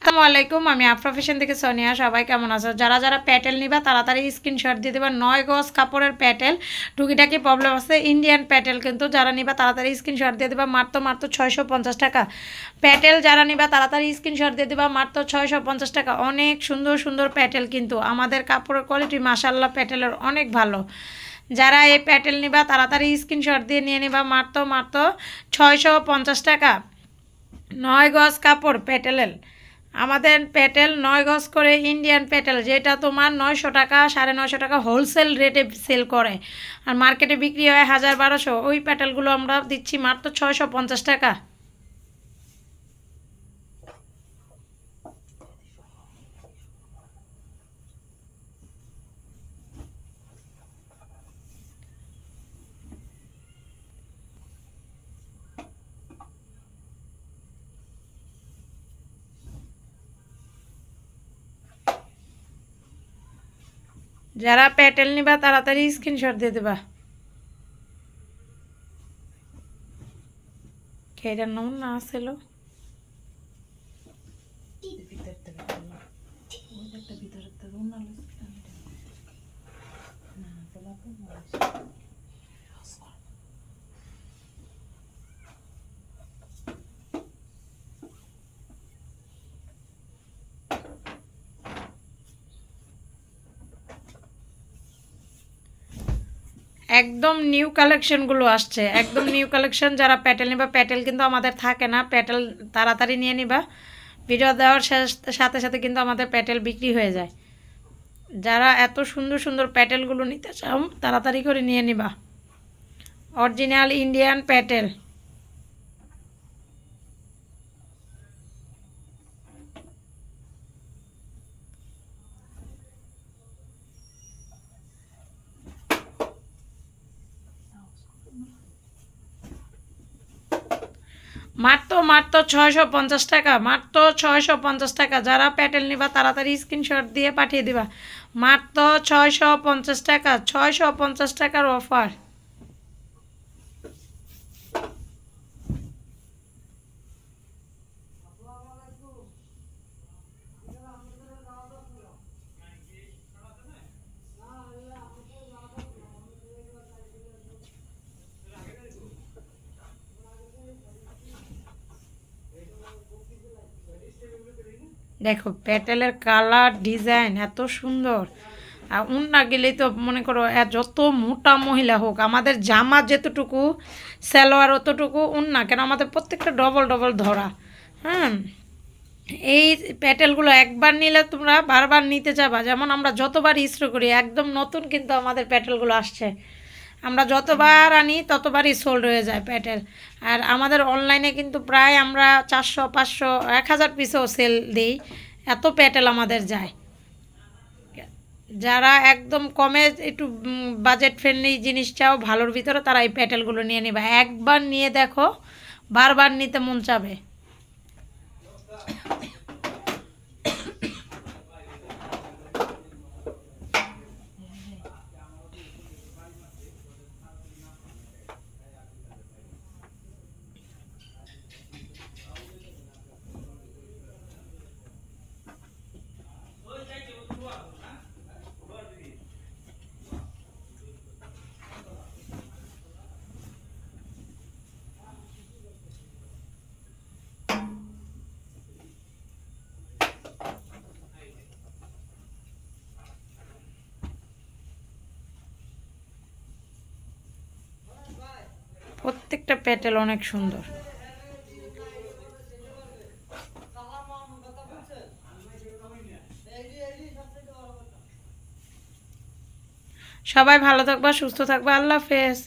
আসসালামু আলাইকুম, আমি আফরা ফ্যাশন থেকে সোনিয়া। সবাই কেমন আছো? যারা যারা প্যাটেল নিবা তাড়াতাড়ি স্ক্রিনশট দিয়ে দেবা। 9 গজ কাপড়ের প্যাটেল, টুকিটাকি প্রবলেম আছে, ইন্ডিয়ান প্যাটেল কিন্তু যারা নিবা তাড়াতাড়ি স্ক্রিনশট দিয়ে দেবা। মাত্র 650 টাকা প্যাটেল। যারা নিবা তাড়াতাড়ি স্ক্রিনশট দিয়ে দেবা, মাত্র 650 টাকা। অনেক সুন্দর সুন্দর প্যাটেল, কিন্তু আমাদের কাপড়ের কোয়ালিটি মাশাআল্লাহ প্যাটেলের অনেক ভালো। যারা এই প্যাটেল নিবা তাড়াতাড়ি স্ক্রিনশট দিয়ে নিয়ে নিবা। মাত্র 650 টাকা 9 গজ কাপড় প্যাটেলের। আমাদের প্যাটেল 9 গজ করে ইন্ডিয়ান প্যাটেল, যেটা তোমার 900 টাকা 950 টাকা হোলসেল রেটে সেল করে, আর মার্কেটে বিক্রি হয় 1000-1200। ওই প্যাটেলগুলো আমরা দিচ্ছি মাত্র 650 টাকা। যারা প্যাটেল নিবা তাড়াতাড়ি স্ক্রিনশট দিয়ে দেবা। খেয়েটার নমুনা আসছিল একদম নিউ কালেকশনগুলো আসছে, একদম নিউ কালেকশন। যারা প্যাটেল নিবা, প্যাটেল কিন্তু আমাদের থাকে না, প্যাটেল তাড়াতাড়ি নিয়ে নিবা। ভিডিও দেওয়ার সাথে সাথে কিন্তু আমাদের প্যাটেল বিক্রি হয়ে যায়। যারা এত সুন্দর সুন্দর প্যাটেলগুলো নিতে চাও তাড়াতাড়ি করে নিয়ে নিবা। Original Indian Patel. মাত্র 650 টাকা, মাত্র 650 টাকা। যারা প্যাটেল নিবা তাড়াতাড়ি স্ক্রিনশট দিয়ে পাঠিয়ে দিবা। মাত্র 650 টাকা, 650 টাকার অফার। দেখো প্যাটেলের কালার ডিজাইন এত সুন্দর। আর উন্না গেলেই তো মনে করো যত মোটা মহিলা হোক, আমাদের জামা যেতটুকু সালোয়ার অতটুকু উন্না, কেন আমাদের প্রত্যেকটা ডবল ডবল ধরা। হ্যাঁ, এই প্যাটেলগুলো একবার নিলে তোমরা বারবার নিতে যাবা। যেমন আমরা যতবার ইস্ত্রি করি, একদম নতুন কিন্তু আমাদের প্যাটেলগুলো আসছে। আমরা যতবার আনি ততবারই সোল্ড হয়ে যায় প্যাটেল। আর আমাদের অনলাইনে কিন্তু প্রায় আমরা 400, 500, 1000 পিসও সেল দিই, এত প্যাটেল আমাদের যায়। যারা একদম কমে একটু বাজেট ফ্রেন্ডলি জিনিস চাও ভালোর ভিতরে, তারা এই প্যাটেলগুলো নিয়ে নেবে। একবার নিয়ে দেখো, বারবার নিতে মন চাবে। প্রত্যেকটা প্যাটেল অনেক সুন্দর। সবাই ভালো থাকবা, সুস্থ থাকবা। আল্লাহ হাফেজ।